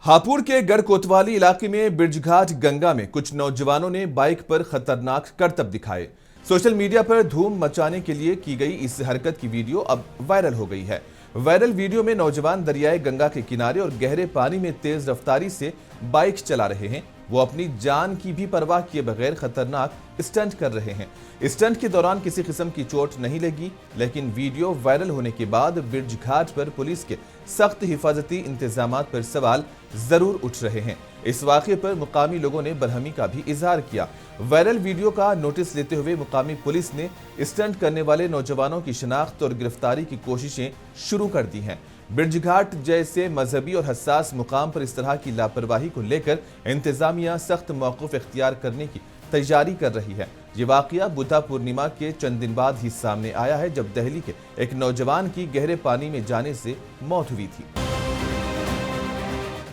हापुड़ के गढ़ कोतवाली इलाके में बिरजघाट गंगा में कुछ नौजवानों ने बाइक पर खतरनाक करतब दिखाए। सोशल मीडिया पर धूम मचाने के लिए की गई इस हरकत की वीडियो अब वायरल हो गई है। वायरल वीडियो में नौजवान दरियाए गंगा के किनारे और गहरे पानी में तेज रफ्तारी से बाइक चला रहे हैं। वो अपनी जान की भी परवाह किए बगैर खतरनाक स्टंट कर रहे हैं। स्टंट के दौरान किसी किस्म की चोट नहीं लगी, लेकिन वीडियो वायरल होने के बाद बिरज घाट पर पुलिस के सख्त हिफाजती इंतजामात पर सवाल जरूर उठ रहे हैं। इस वाक़े पर मुकामी लोगों ने बरहमी का भी इजहार किया। वायरल वीडियो का नोटिस लेते हुए मुकामी पुलिस ने स्टंट करने वाले नौजवानों की शिनाख्त और गिरफ्तारी की कोशिशें शुरू कर दी हैं। बिरजघाट जैसे मजहबी और हसास मुकाम पर इस तरह की लापरवाही को लेकर इंतजामिया सख्त मौक़िफ़ इख्तियार करने की तैयारी कर रही है। ये वाक़या बुद्धा पूर्णिमा के चंद दिन बाद ही सामने आया है, जब दिल्ली के एक नौजवान की गहरे पानी में जाने से मौत हुई थी।